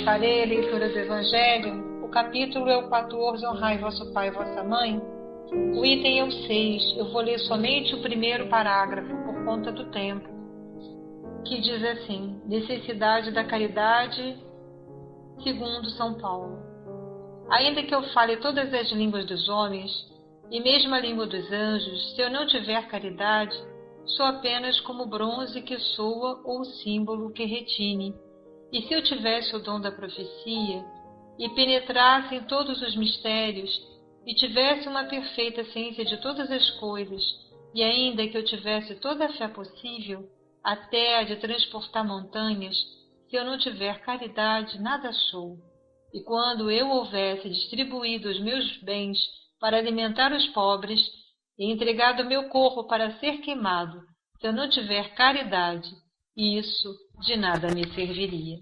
Farei a leitura do Evangelho. O capítulo é o 14, honrai vosso pai e vossa mãe. O item é o 6. Eu vou ler somente o primeiro parágrafo, por conta do tempo, que diz assim: necessidade da caridade, segundo São Paulo. Ainda que eu fale todas as línguas dos homens, e mesmo a língua dos anjos, se eu não tiver caridade, sou apenas como bronze que soa ou símbolo que retine. E se eu tivesse o dom da profecia, e penetrasse em todos os mistérios, e tivesse uma perfeita ciência de todas as coisas, e ainda que eu tivesse toda a fé possível, até a de transportar montanhas, se eu não tiver caridade, nada sou. E quando eu houvesse distribuído os meus bens para alimentar os pobres, e entregado o meu corpo para ser queimado, se eu não tiver caridade, isso de nada me serviria.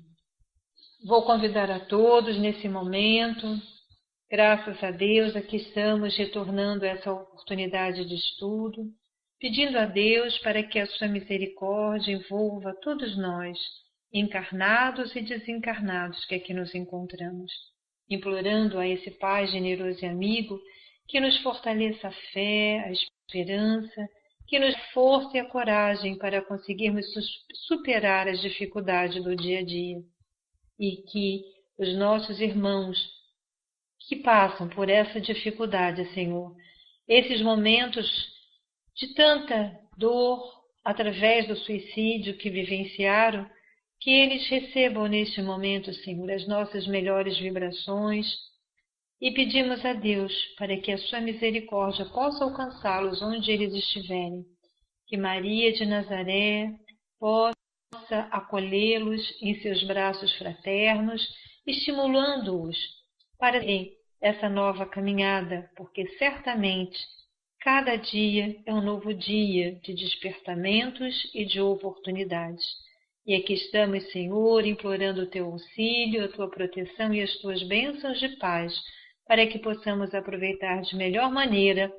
Vou convidar a todos nesse momento. Graças a Deus, aqui estamos retornando essa oportunidade de estudo, pedindo a Deus para que a sua misericórdia envolva todos nós, encarnados e desencarnados que aqui nos encontramos, implorando a esse Pai generoso e amigo que nos fortaleça a fé, a esperança, que nos dê força e a coragem para conseguirmos superar as dificuldades do dia a dia, e que os nossos irmãos que passam por essa dificuldade, Senhor, esses momentos de tanta dor através do suicídio que vivenciaram, que eles recebam neste momento, Senhor, as nossas melhores vibrações, e pedimos a Deus para que a sua misericórdia possa alcançá-los onde eles estiverem, que Maria de Nazaré possa acolhê-los em seus braços fraternos, estimulando-os para essa nova caminhada, porque certamente cada dia é um novo dia de despertamentos e de oportunidades. E aqui estamos, Senhor, implorando o teu auxílio, a tua proteção e as tuas bênçãos de paz, para que possamos aproveitar de melhor maneira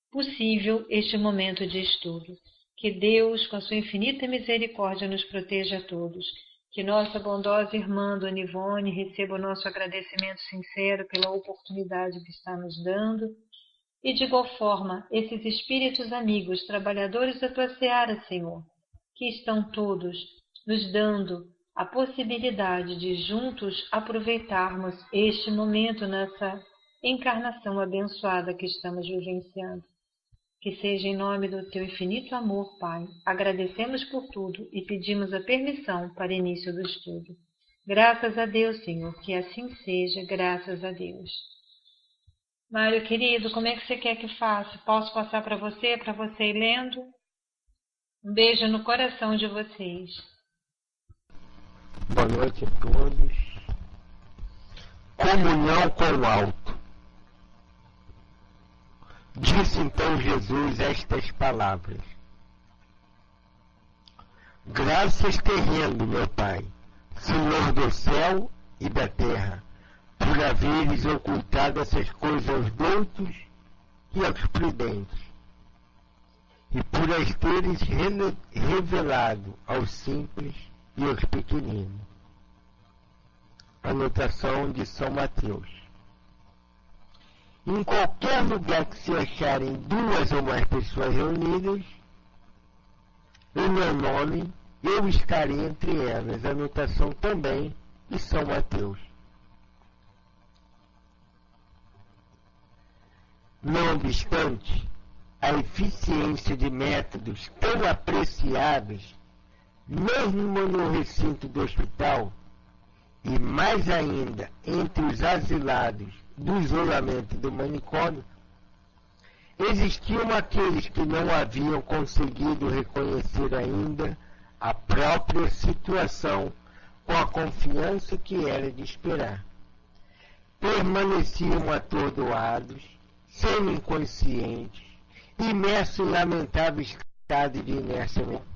possível este momento de estudo. Que Deus, com a sua infinita misericórdia, nos proteja a todos. Que nossa bondosa irmã Dona Ivone receba o nosso agradecimento sincero pela oportunidade que está nos dando. E de igual forma, esses espíritos amigos, trabalhadores da tua seara, Senhor, que estão todos nos dando a possibilidade de juntos aproveitarmos este momento nessa encarnação abençoada que estamos vivenciando. Que seja em nome do teu infinito amor, Pai. Agradecemos por tudo e pedimos a permissão para início do estudo. Graças a Deus, Senhor, que assim seja, graças a Deus. Mário, querido, como é que você quer que faça? Posso passar para você ir lendo? Um beijo no coração de vocês. Boa noite a todos. Comunhão com o alto. Disse então Jesus estas palavras: graças te rendo, meu Pai, Senhor do céu e da terra, por haveres ocultado essas coisas aos doutos e aos prudentes, e por as teres revelado aos simples e aos pequeninos. Anotação de São Mateus. Em qualquer lugar que se acharem duas ou mais pessoas reunidas, em meu nome, eu estarei entre elas. Anotação também de São Mateus. Não obstante, a eficiência de métodos tão apreciados, mesmo no recinto do hospital, e mais ainda entre os asilados do isolamento do manicômio, existiam aqueles que não haviam conseguido reconhecer ainda a própria situação com a confiança que era de esperar. Permaneciam atordoados, semi-inconscientes, imersos em lamentável estado de inércia mental,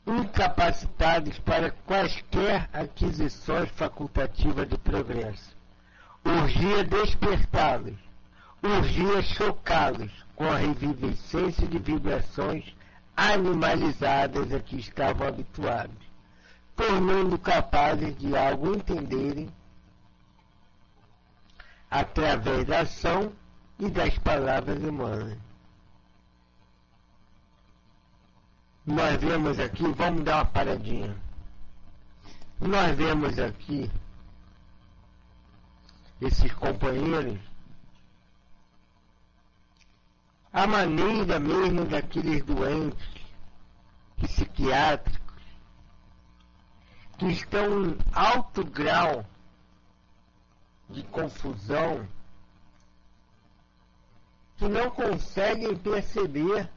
incapacitados para quaisquer aquisições facultativas de progresso. Urgia despertá-los, urgia chocá-los com a revivescência de vibrações animalizadas a que estavam habituados, tornando capazes de algo entenderem através da ação e das palavras humanas. Nós vemos aqui, vamos dar uma paradinha. Nós vemos aqui esses companheiros, a maneira mesmo daqueles doentes psiquiátricos que estão em alto grau de confusão, que não conseguem perceber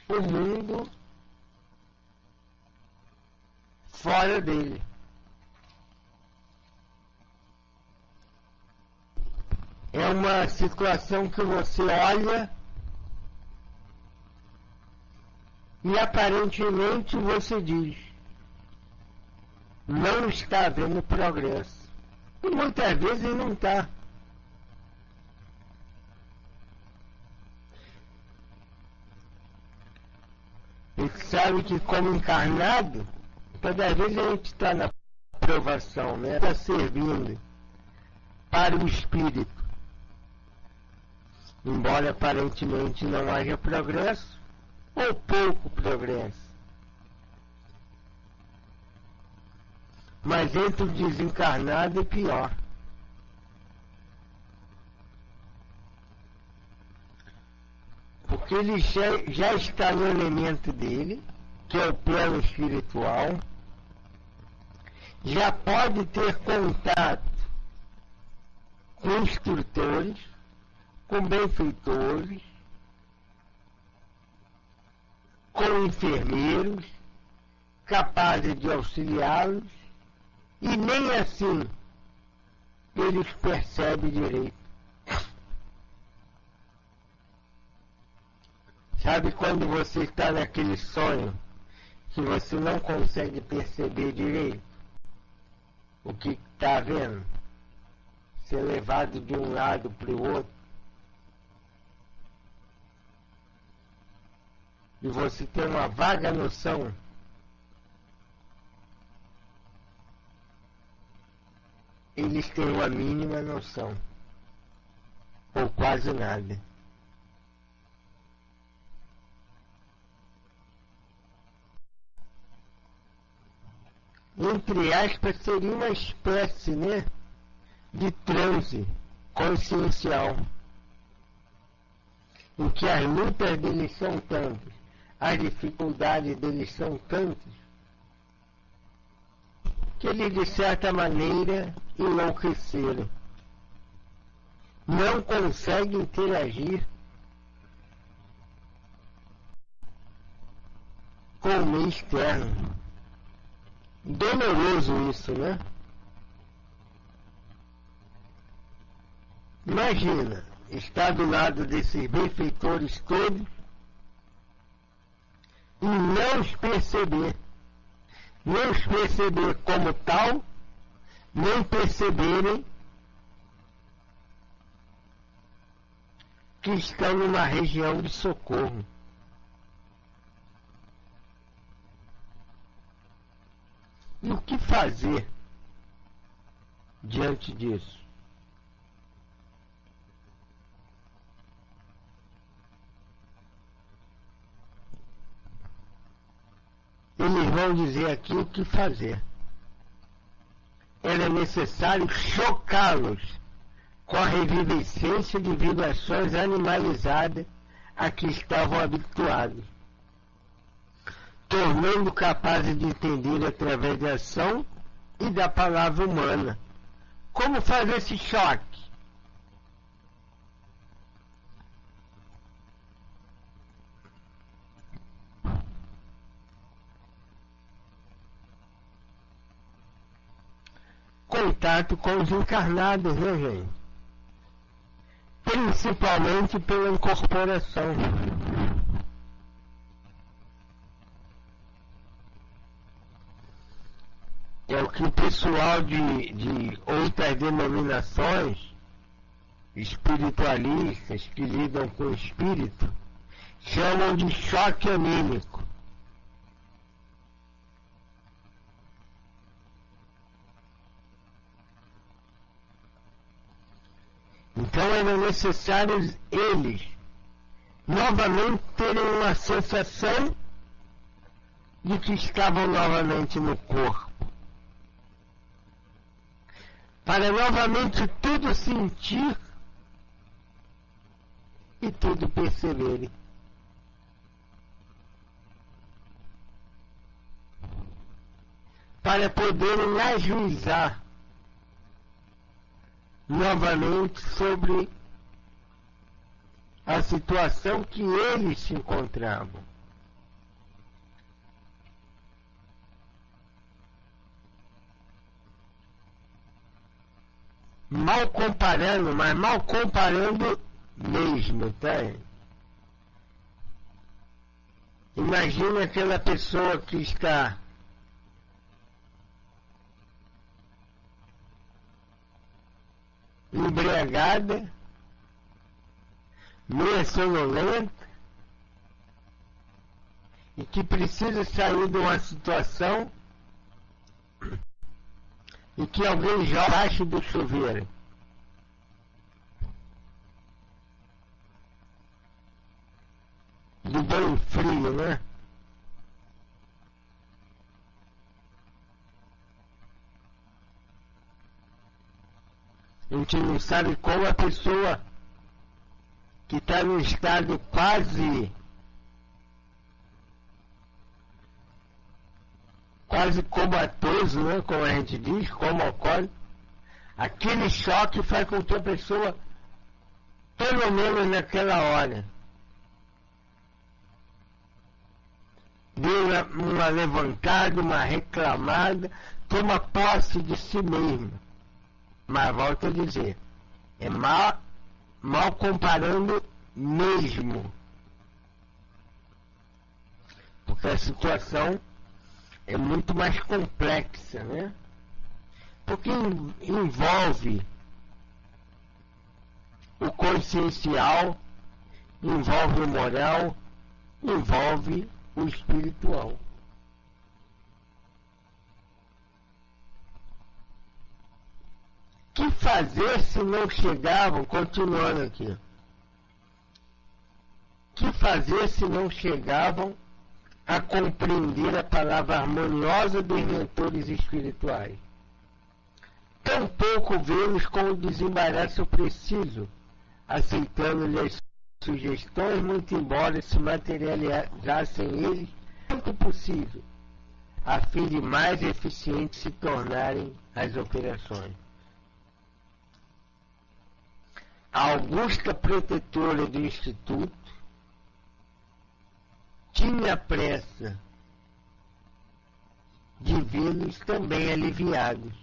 o mundo fora dele. É uma situação que você olha e aparentemente você diz: não está havendo progresso. E muitas vezes não está. E sabe que como encarnado, toda vez a gente está na provação, né? Está servindo para o espírito. Embora aparentemente não haja progresso, ou pouco progresso. Mas entre o desencarnado é pior. Porque ele já está no elemento dele, que é o plano espiritual, já pode ter contato com instrutores, com benfeitores, com enfermeiros, capazes de auxiliá-los, e nem assim eles percebem direito. Sabe quando você está naquele sonho que você não consegue perceber direito o que está vendo? Ser levado de um lado para o outro. E você tem uma vaga noção eles têm uma mínima noção, ou quase nada. Entre aspas, seria uma espécie, né, de transe consciencial, em que as lutas deles são tantas, as dificuldades deles são tantas, que eles, de certa maneira, enlouqueceram. Não conseguem interagir com o meio externo. Doloroso isso, né? Imagina, estar do lado desses benfeitores todos e não os perceber. Não os perceber como tal, nem perceberem que estão numa região de socorro. E o que fazer diante disso? Eles vão dizer aqui o que fazer. Era necessário chocá-los com a revivescência de vibrações animalizadas a que estavam habituados, tornando capazes de entender através da ação e da palavra humana. Como fazer esse choque? Contato com os encarnados, né, gente? Principalmente pela incorporação. É o que o pessoal de outras denominações espiritualistas que lidam com o espírito chamam de choque anímico. Então era necessário eles novamente terem uma sensação de que estavam novamente no corpo, para novamente tudo sentir e tudo perceberem. Para poderem ajuizar novamente sobre a situação que eles se encontravam. Mal comparando, mas mal comparando mesmo, tá? Imagina aquela pessoa que está embriagada, meio sonolenta, e que precisa sair de uma situação e que alguém joga abaixo do chuveiro. Do banho frio, né? A gente não sabe como a pessoa que está num estado quase comatoso, né? Como a gente diz, como ocorre, aquele choque faz com que a pessoa, pelo menos naquela hora, dê uma levantada, uma reclamada, toma posse de si mesmo. Mas volto a dizer, é mal comparando mesmo. Porque a situação é muito mais complexa, né? Porque envolve o consciencial, envolve o moral, envolve o espiritual. Que fazer se não chegavam, continuando aqui, que fazer se não chegavam a compreender a palavra harmoniosa dos mentores espirituais? Tampouco vê-los com o desembaraço preciso, aceitando-lhe as sugestões, muito embora se materializassem eles quanto possível, a fim de mais eficientes se tornarem as operações. A augusta protetora do Instituto tinha pressa de vê-los também aliviados,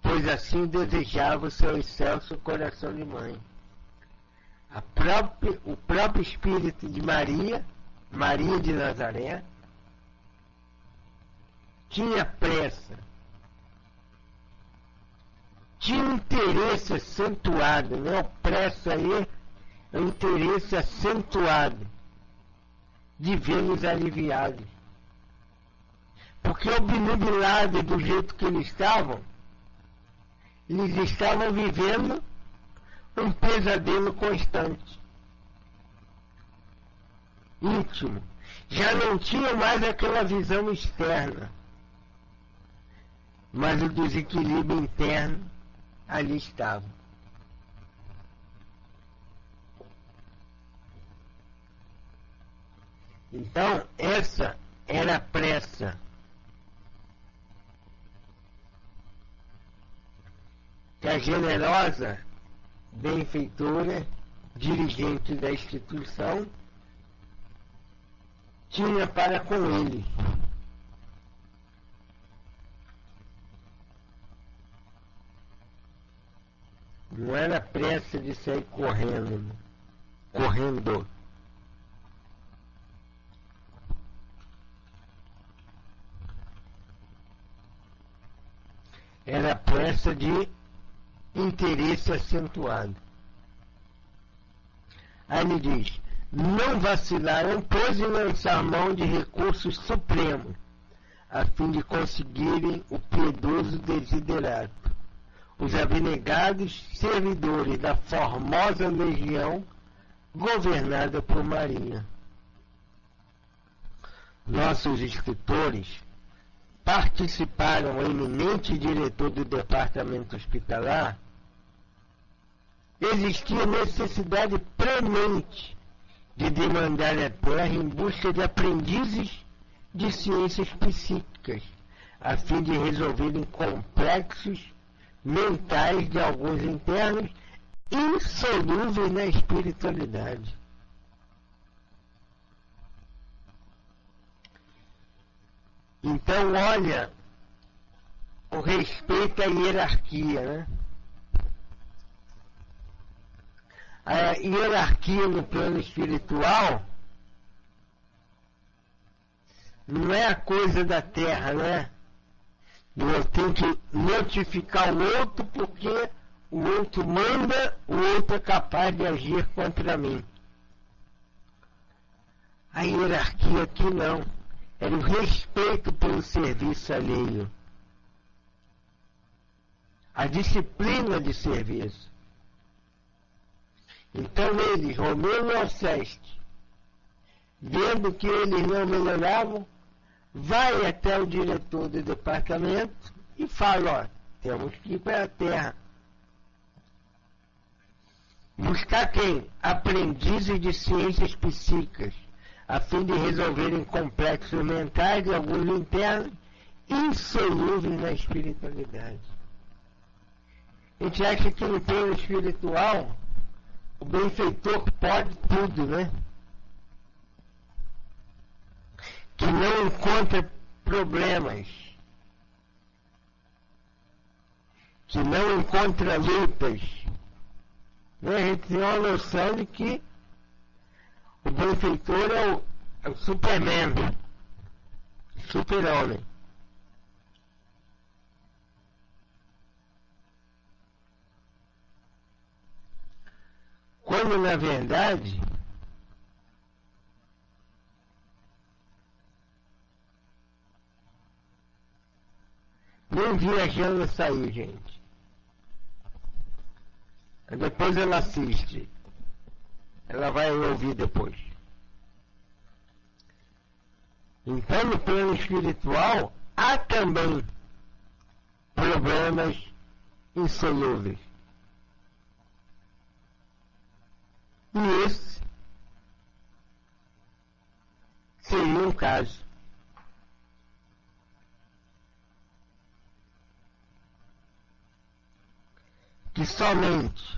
pois assim desejava o seu excelso coração de mãe. O próprio espírito de Maria de Nazaré, tinha pressa, tinha um interesse acentuado, né? O pressa aí é um interesse acentuado de vê-los aliviados. Porque obnubilados do jeito que eles estavam vivendo um pesadelo constante, íntimo. Já não tinha mais aquela visão externa, mas o desequilíbrio interno ali estava. Então, essa era a pressa que a generosa benfeitora, dirigente da instituição, tinha para com ele. Não era pressa de sair correndo. Era pressa de interesse acentuado. Aí ele diz: não vacilaram, pois, em lançar mão de recursos supremos, a fim de conseguirem o piedoso desiderato, os abnegados servidores da formosa legião governada por Maria. Nossos escritores participaram, o eminente diretor do departamento hospitalar, existia necessidade premente de demandar a terra em busca de aprendizes de ciências psíquicas, a fim de resolverem complexos mentais de alguns internos insolúveis na espiritualidade. Então, olha, o respeito à hierarquia, né? A hierarquia no plano espiritual não é a coisa da terra, né? Eu tenho que notificar o outro porque o outro manda, o outro é capaz de agir contra mim. A hierarquia aqui não. Era o respeito pelo serviço alheio. A disciplina de serviço. Então eles, Romeu e Alceste, vendo que eles não melhoravam, vai até o diretor do departamento e fala, temos que ir para a terra. Buscar quem? Aprendizes de ciências psíquicas, a fim de resolverem complexos mentais de alguns internos insolúveis na espiritualidade. A gente acha que no plano espiritual o benfeitor pode tudo, né? Que não encontra problemas, que não encontra lutas. A gente tem uma noção de que o benfeitor é o Superman, super-homem. Quando, na verdade, nem viajando saiu, gente. Depois ela assiste. Ela vai ouvir depois. Então, no plano espiritual, há também problemas insolúveis. E esse seria um caso. Que somente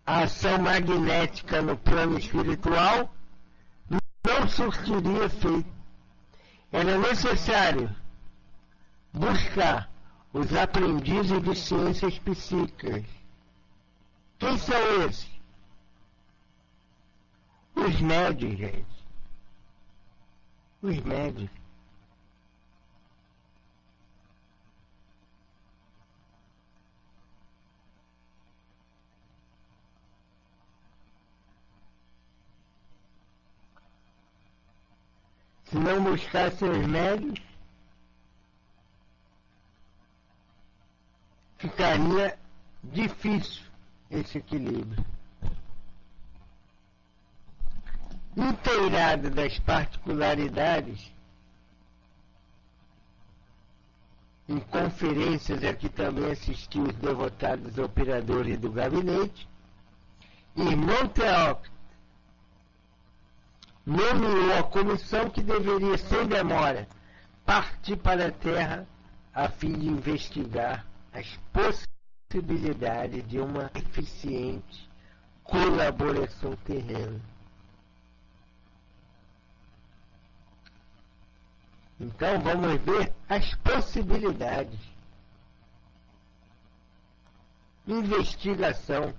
a ação magnética no plano espiritual não surtiria efeito. Era necessário buscar os aprendizes de ciências psíquicas. Quem são esses? Os médios, gente. Os médios. Se não buscassem os médios, ficaria difícil esse equilíbrio. Inteirado das particularidades, em conferências a que também assistiu os devotados operadores do gabinete, irmão Teócrito nomeou a comissão que deveria, sem demora, partir para a Terra a fim de investigar as possibilidades de uma eficiente colaboração terrena. Então vamos ver as possibilidades. Investigação.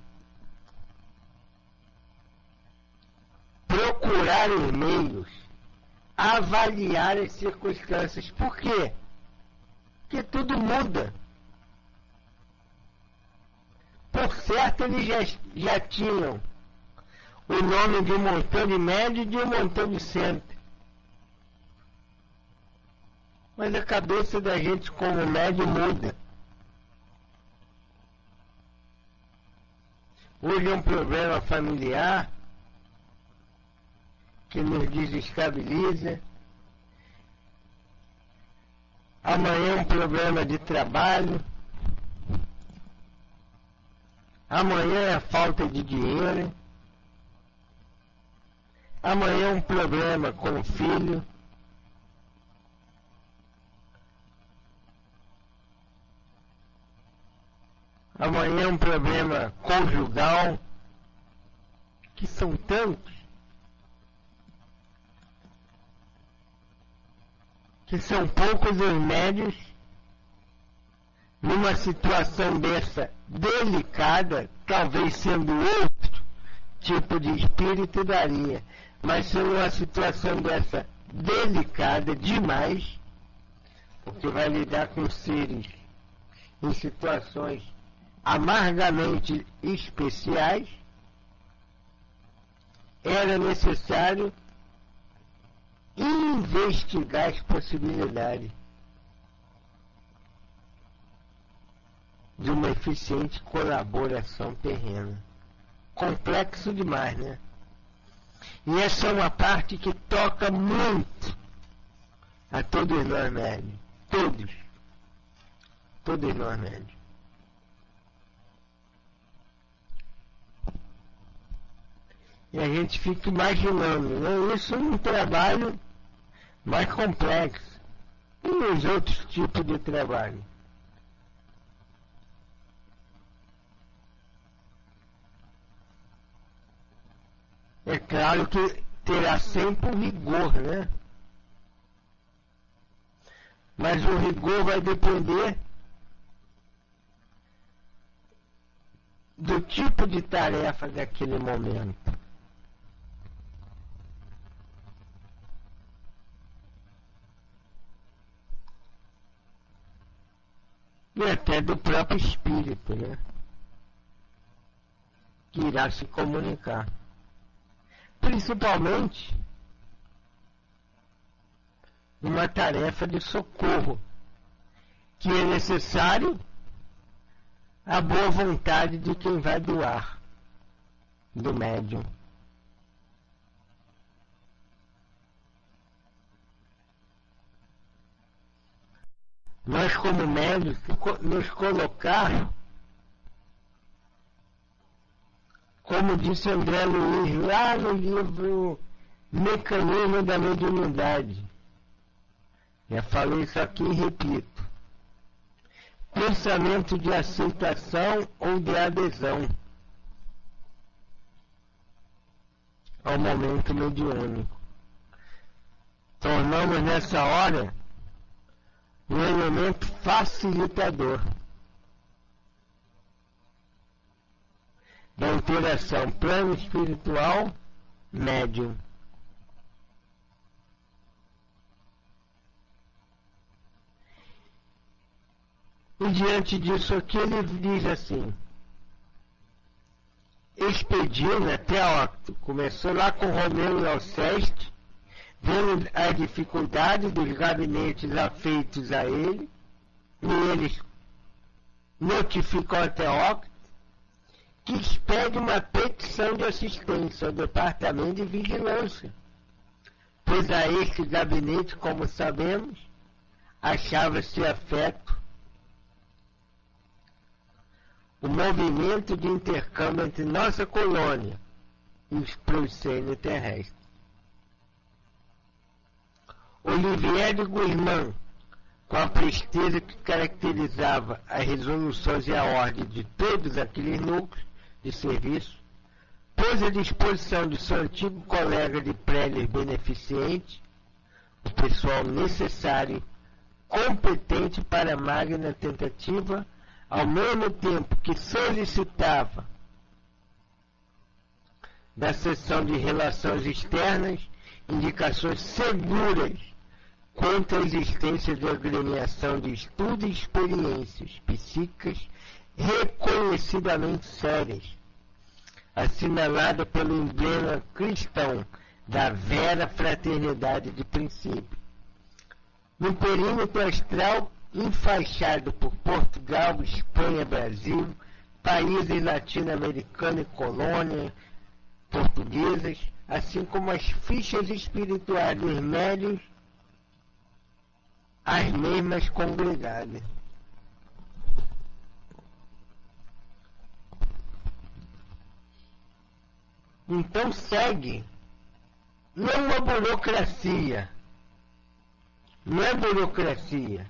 Procurar os meios, avaliar as circunstâncias. Por quê? Porque tudo muda. Por certo, eles já tinham o nome de um montão de médio e de um montão de centro. Mas a cabeça da gente como médium muda. Hoje é um problema familiar que nos desestabiliza. Amanhã é um problema de trabalho. Amanhã é a falta de dinheiro. Amanhã é um problema com o filho. Amanhã é um problema conjugal, que são tantos, que são poucos os médios numa situação dessa delicada, talvez sendo outro tipo de espírito daria, mas sendo uma situação dessa delicada demais, porque vai lidar com seres em situações amargamente especiais, era necessário investigar as possibilidades de uma eficiente colaboração terrena. Complexo demais, né? E essa é uma parte que toca muito a todos nós médios. Todos nós médios. E a gente fica imaginando, né? Isso é um trabalho mais complexo. E os outros tipos de trabalho? É claro que terá sempre um rigor, né? Mas o rigor vai depender do tipo de tarefa daquele momento. E até do próprio espírito, né? Que irá se comunicar. Principalmente uma tarefa de socorro, que é necessário a boa vontade de quem vai doar, do médium. Nós, como médios, nos colocar, como disse André Luiz lá no livro Mecanismo da Mediunidade. Já falei isso aqui e repito. Pensamento de aceitação ou de adesão ao momento mediúnico. Tornamos nessa hora um elemento facilitador da interação plano espiritual médium. E diante disso aqui ele diz assim: expedindo até óbito, começou lá com Romeu e Alceste, vendo as dificuldades dos gabinetes afeitos a ele, e eles notificou a Teócrito que expede uma petição de assistência ao Departamento de Vigilância, pois a este gabinete, como sabemos, achava-se afeto o movimento de intercâmbio entre nossa colônia e os proscênios terrestres. Olivier de Guzmán, com a presteza que caracterizava as resoluções e a ordem de todos aqueles núcleos de serviço, pôs à disposição de seu antigo colega de prélios beneficente o pessoal necessário, competente para a magna tentativa, ao mesmo tempo que solicitava da seção de relações externas indicações seguras quanto à existência de agremiação de estudo e experiências psíquicas reconhecidamente sérias, assinalada pelo emblema cristão da vera fraternidade de princípio, no perímetro astral enfaixado por Portugal, Espanha, Brasil, países latino-americanos e colônias portuguesas, assim como as fichas espirituais dos médiuns, as mesmas congregadas. Então segue, não uma burocracia, não é burocracia,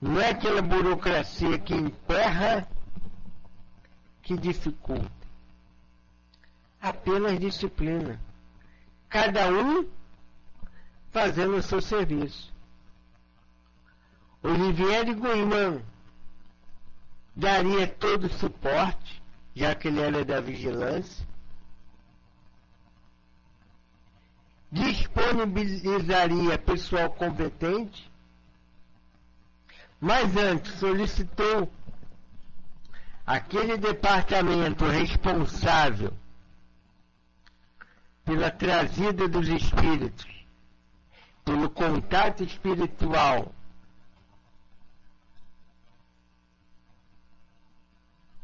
não é aquela burocracia que emperra, que dificulta, apenas disciplina, cada um fazendo o seu serviço. Olivier Guimarães daria todo o suporte, já que ele era da vigilância, disponibilizaria pessoal competente, mas antes solicitou aquele departamento responsável pela trazida dos espíritos, pelo contato espiritual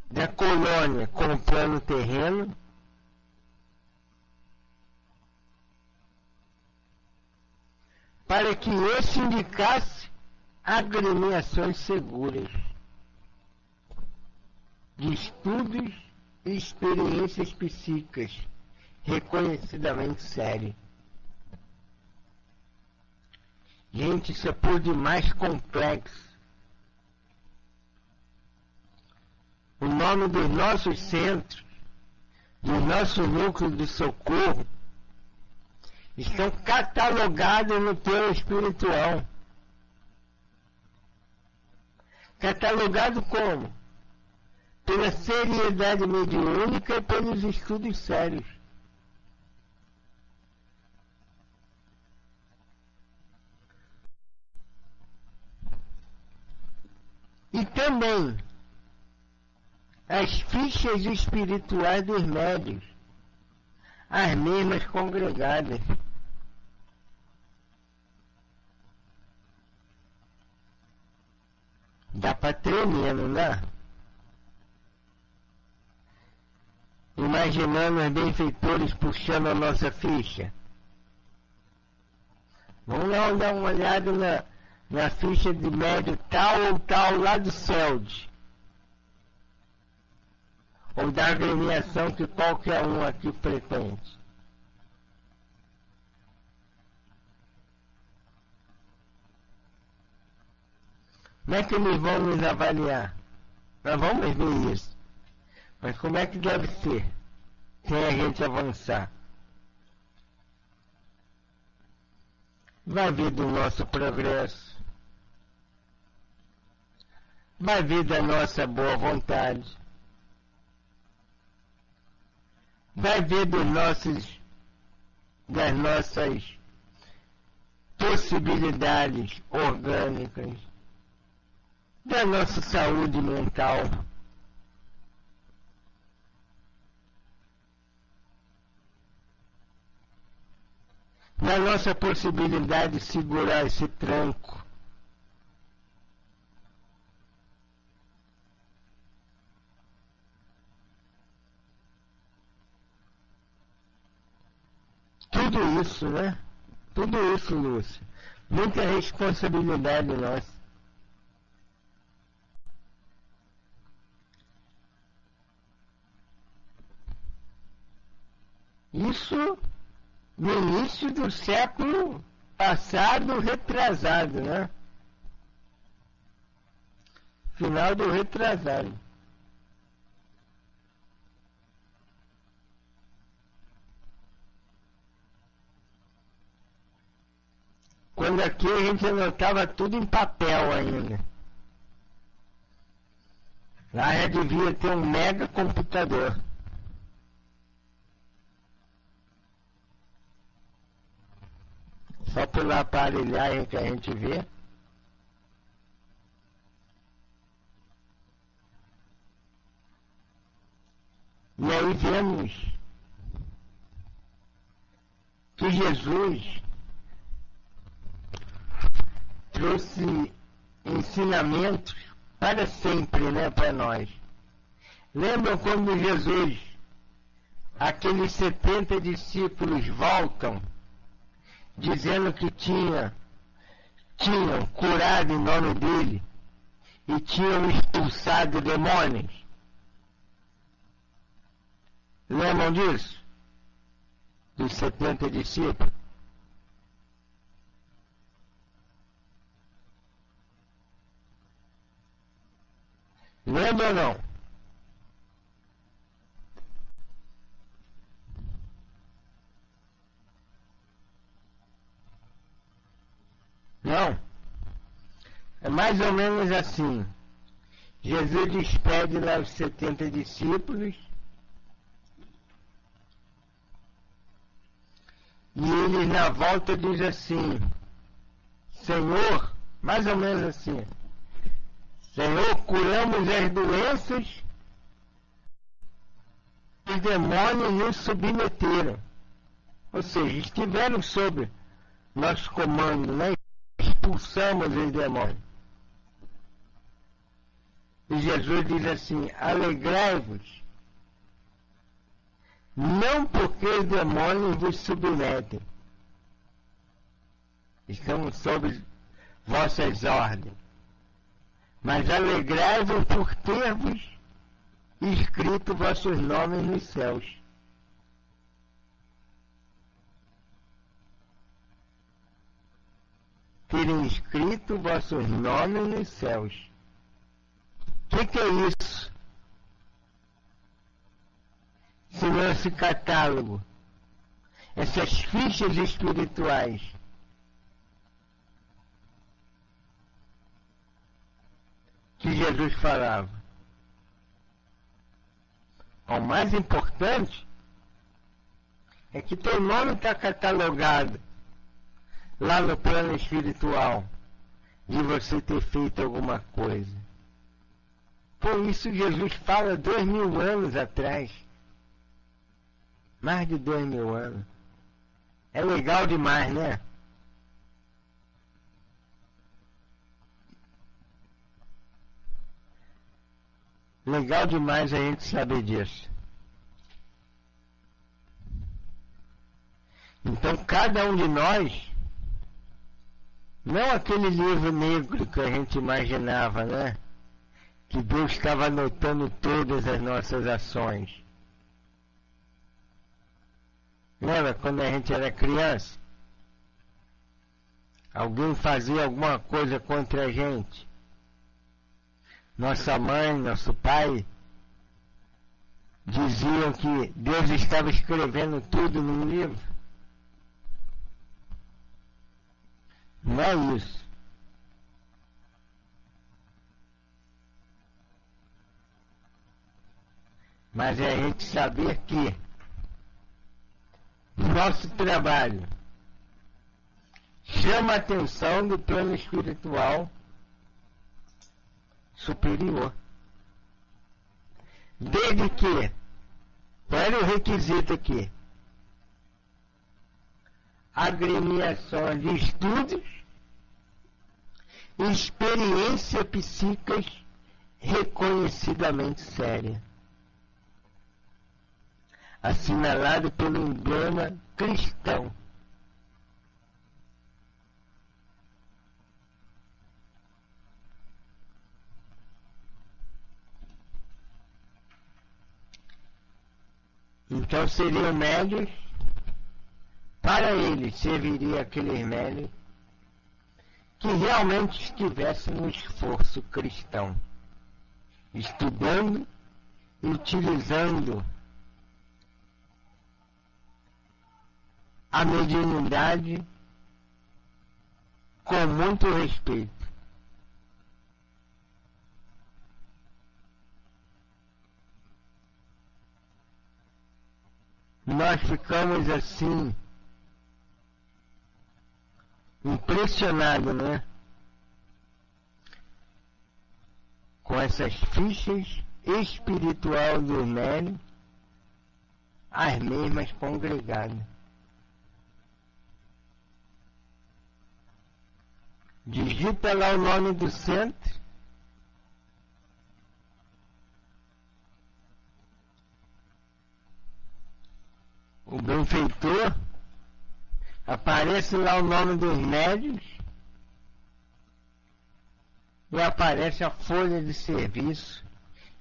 da colônia com o plano terreno, para que esse indicasse agremiações seguras de estudos e experiências psíquicas reconhecidamente sérias. Gente, isso é por demais complexo. O nome dos nossos centros, do nosso núcleo de socorro, estão catalogados no plano espiritual. Catalogado como? Pela seriedade mediúnica e pelos estudos sérios. E também as fichas espirituais dos médiuns, as mesmas congregadas. Dá para tremer, não dá? Imaginando os benfeitores puxando a nossa ficha. Vamos lá dar uma olhada na ficha de médio tal ou tal lá do CELD. Ou da agremiação que qualquer um aqui pretende. Como é que eles vão nos avaliar? Nós vamos ver isso. Mas como é que deve ser? Sem a gente avançar. Vai ver do nosso progresso. Vai ver da nossa boa vontade. Vai ver das nossas possibilidades orgânicas, da nossa saúde mental. Da nossa possibilidade de segurar esse tranco. Tudo isso, né? Tudo isso, Lúcia. Muita responsabilidade nossa. Isso no início do século passado, retrasado, né? Final do retrasado. Quando aqui a gente anotava tudo em papel ainda. Lá já devia ter um mega computador. Só pela aparelhagem que a gente vê. E aí vemos que Jesus trouxe ensinamentos para sempre, né, para nós. Lembram quando Jesus, aqueles 70 discípulos voltam, dizendo que tinham curado em nome dele e tinham expulsado demônios? Lembram disso? Dos 70 discípulos? Lembra ou não? Não? É mais ou menos assim. Jesus despede lá os 70 discípulos e eles na volta dizem assim: Senhor, mais ou menos assim, Senhor, curamos as doenças, os demônios nos submeteram. Ou seja, estiveram sob nosso comando, né? Expulsamos os demônios. E Jesus diz assim: alegrai-vos, não porque os demônios vos submetem, estão sob vossas ordens, mas alegrai-vos por ter-vos escrito vossos nomes nos céus. Terem escrito vossos nomes nos céus. O que é isso? Se não esse catálogo, essas fichas espirituais que Jesus falava. O mais importante é que teu nome está catalogado lá no plano espiritual de você ter feito alguma coisa. Por isso Jesus fala 2000 anos atrás. Mais de 2000 anos. É legal demais, né? Legal demais a gente saber disso. Então cada um de nós, não aquele livro negro que a gente imaginava, né? Que Deus estava anotando todas as nossas ações. Lembra quando a gente era criança? Alguém fazia alguma coisa contra a gente. Nossa mãe, nosso pai diziam que Deus estava escrevendo tudo num livro. Não é isso. Mas é a gente saber que nosso trabalho chama a atenção do plano espiritual superior. Desde que, olha o requisito aqui, agremiação de estudos e experiência psíquicas reconhecidamente séria, assinalado pelo emblema cristão. Então seriam médios, para eles serviria aqueles médios que realmente estivessem no esforço cristão, estudando e utilizando a mediunidade com muito respeito. Nós ficamos assim impressionados, né? Com essas fichas espirituais dos médiuns, as mesmas congregadas. Digita lá o nome do centro. O benfeitor. Aparece lá o nome dos médios. E aparece a folha de serviço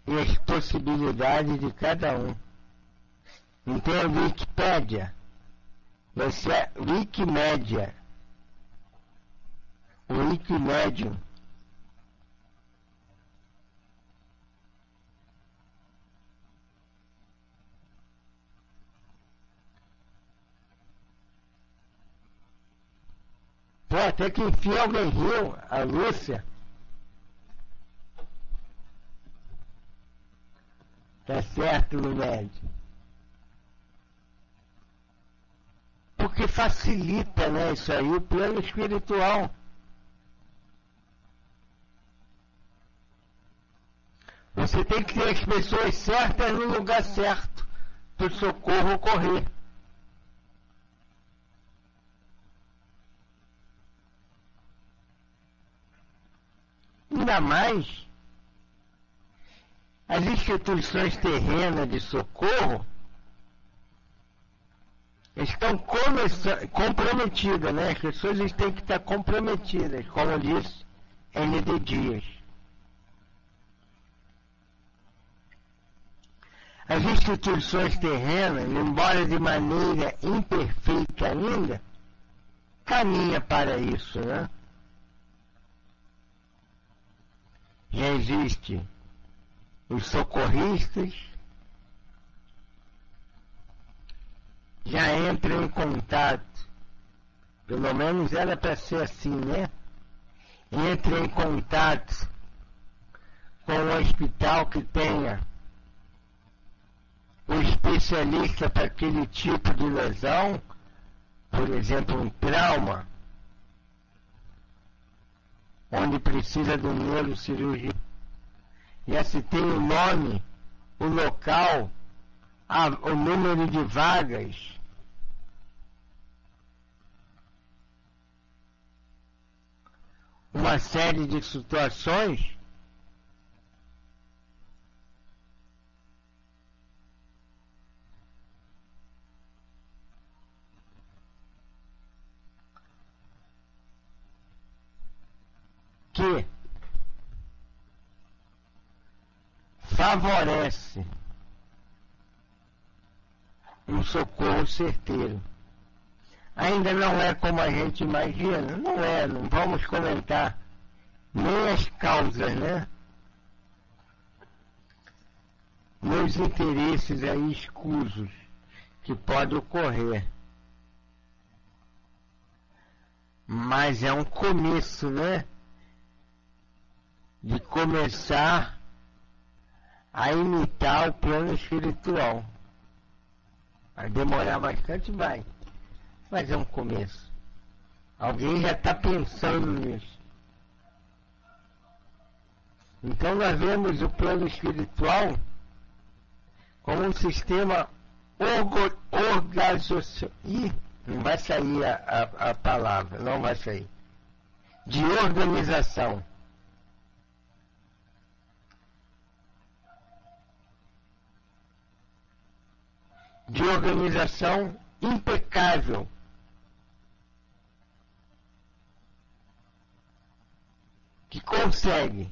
e as possibilidades de cada um. Então a Wikipédia vai ser a Wikimédia. O Wikimédium. Pô, até que enfim alguém riu, a Lúcia. Tá certo, Lumédio. Porque facilita, né, isso aí, o plano espiritual. Você tem que ter as pessoas certas no lugar certo para o socorro ocorrer. Ainda mais as instituições terrenas de socorro estão comprometidas, né? As pessoas têm que estar comprometidas, como disse N.D. Dias. As instituições terrenas, embora de maneira imperfeita ainda, caminha para isso, né? Já existe os socorristas, já entram em contato, pelo menos era para ser assim, né? Entra em contato com o hospital que tenha o especialista para aquele tipo de lesão, por exemplo, um trauma, onde precisa de um neurocirurgião. Já se tem o nome, o local, o número de vagas. Uma série de situações que favorece um socorro certeiro. Ainda não é como a gente imagina, não vamos comentar nem as causas, né? Nem os interesses aí escusos que podem ocorrer. Mas é um começo, né? De começar a imitar o plano espiritual. Vai demorar bastante, vai. Mas é um começo. Alguém já está pensando nisso. Então nós vemos o plano espiritual como um sistema organizacional. Ih, não vai sair a palavra, não vai sair. De organização. De organização impecável. Que consegue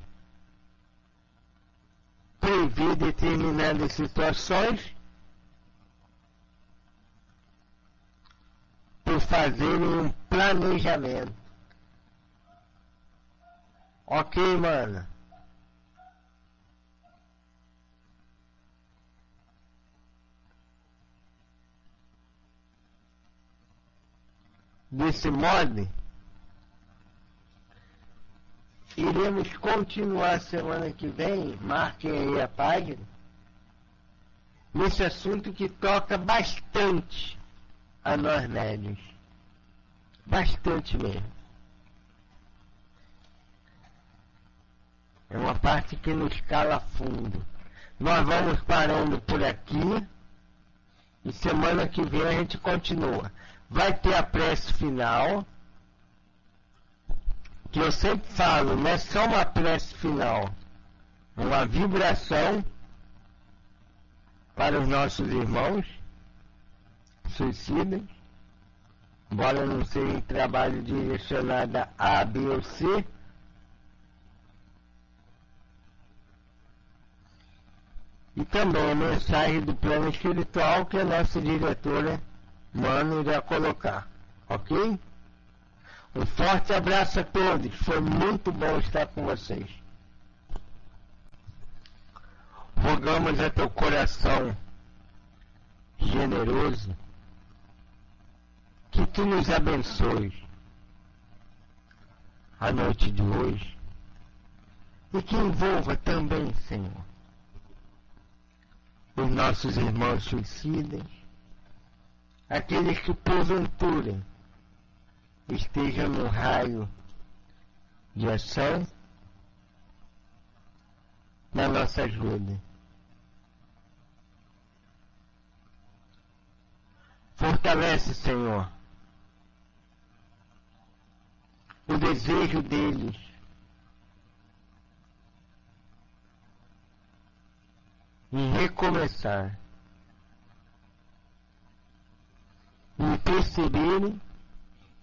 prever determinadas situações por fazerem um planejamento. Ok, mano? Desse modo, iremos continuar semana que vem, marquem aí a página, nesse assunto que toca bastante a nós médiuns. Bastante mesmo. É uma parte que nos cala fundo. Nós vamos parando por aqui e semana que vem a gente continua. Vai ter a prece final que eu sempre falo, não é só uma prece final, é uma vibração para os nossos irmãos suicidas, embora não seja trabalho direcionado a A, B ou C, e também a mensagem do plano espiritual que a nossa diretora Mano irá colocar, ok? Um forte abraço a todos, foi muito bom estar com vocês. Rogamos a teu coração generoso que tu nos abençoes a noite de hoje e que envolva também, Senhor, os nossos irmãos suicidas, aqueles que porventura estejam no raio de ação na nossa ajuda. Fortalece, Senhor, o desejo deles em recomeçar e perceberem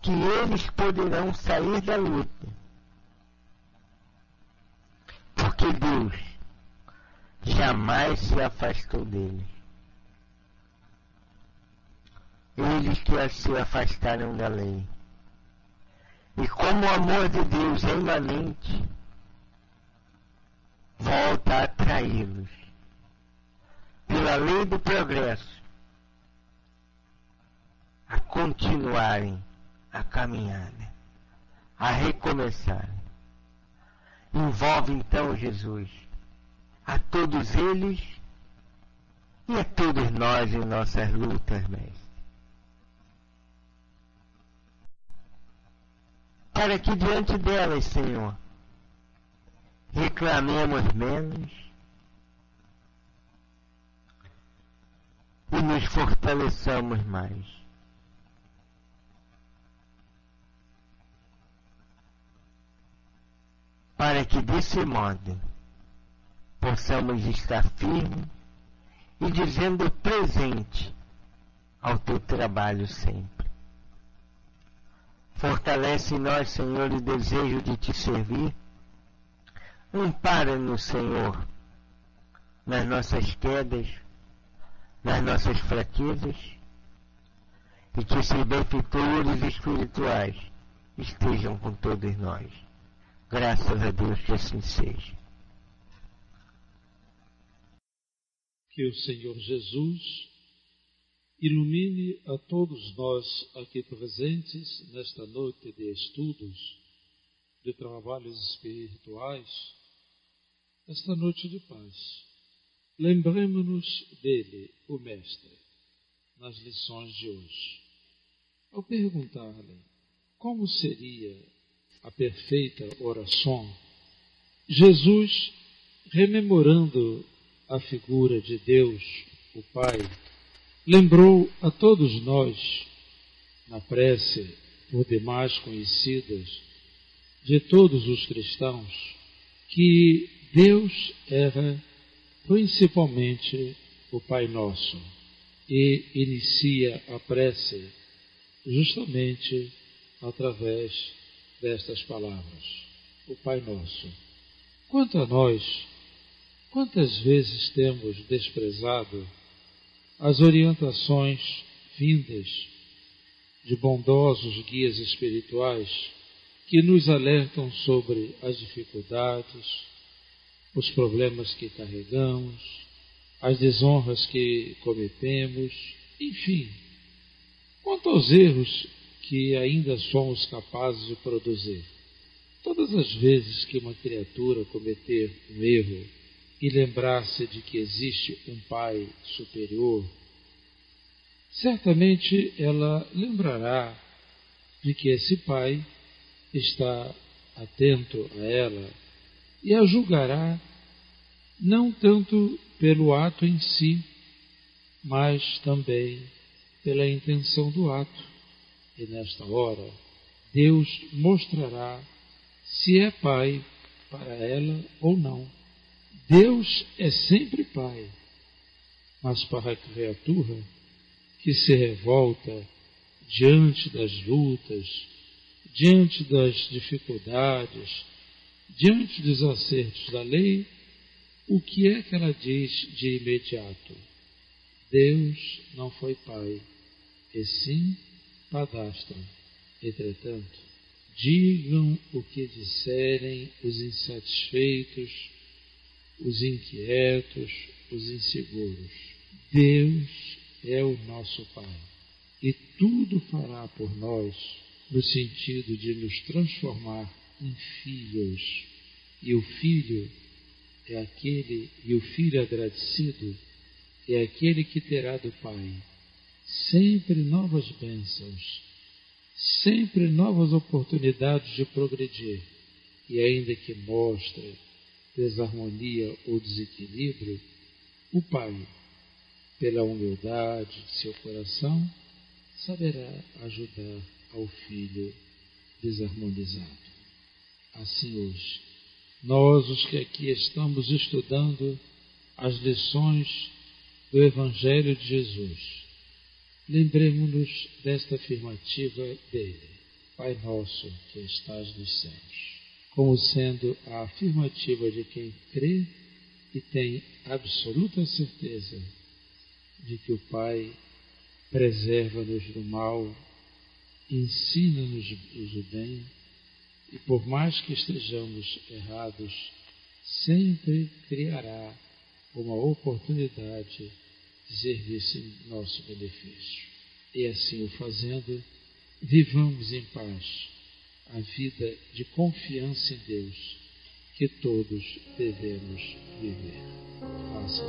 que eles poderão sair da luta, porque Deus jamais se afastou deles. Eles que se afastaram da lei. E como o amor de Deus é imanente, volta a atraí-los pela lei do progresso a continuarem a caminhada, a recomeçarem. Envolve então, Jesus, a todos eles e a todos nós em nossas lutas, Mestre. Para que diante delas, Senhor, reclamemos menos e nos fortaleçamos mais. Para que desse modo possamos estar firmes e dizendo presente ao teu trabalho sempre. Fortalece em nós, Senhor, o desejo de te servir. Ampara-nos, Senhor, nas nossas quedas, nas nossas fraquezas, e que esses benfeitores espirituais estejam com todos nós. Graças a Deus que assim seja. Que o Senhor Jesus ilumine a todos nós aqui presentes nesta noite de estudos, de trabalhos espirituais, esta noite de paz. Lembremos-nos dele, o Mestre, nas lições de hoje. Ao perguntar-lhe como seria a perfeita oração, Jesus, rememorando a figura de Deus, o Pai, lembrou a todos nós, na prece por demais conhecidas de todos os cristãos, que Deus era principalmente o Pai Nosso e inicia a prece justamente através destas palavras, o Pai Nosso. Quanto a nós, quantas vezes temos desprezado as orientações vindas de bondosos guias espirituais que nos alertam sobre as dificuldades, os problemas que carregamos, as desonras que cometemos, enfim, quanto aos erros que ainda somos capazes de produzir. Todas as vezes que uma criatura cometer um erro e lembrar-se de que existe um Pai superior, certamente ela lembrará de que esse Pai está atento a ela e a julgará não tanto pelo ato em si, mas também pela intenção do ato. E nesta hora, Deus mostrará se é pai para ela ou não. Deus é sempre pai, mas para a criatura que se revolta diante das lutas, diante das dificuldades, diante dos acertos da lei, o que é que ela diz de imediato? Deus não foi pai, e sim padrasto. Entretanto, digam o que disserem os insatisfeitos, os inquietos, os inseguros. Deus é o nosso Pai e tudo fará por nós no sentido de nos transformar em filhos. E o filho agradecido é aquele que terá do Pai sempre novas bênçãos, sempre novas oportunidades de progredir, e ainda que mostre desarmonia ou desequilíbrio, o Pai, pela humildade de seu coração, saberá ajudar ao filho desarmonizado. Assim hoje, nós os que aqui estamos estudando as lições do Evangelho de Jesus, lembremos-nos desta afirmativa dele, Pai nosso que estás nos céus, como sendo a afirmativa de quem crê e tem absoluta certeza de que o Pai preserva-nos do mal, ensina-nos o bem, e por mais que estejamos errados, sempre criará uma oportunidade de serviço em nosso benefício. E assim o fazendo, vivamos em paz a vida de confiança em Deus que todos devemos viver. Faça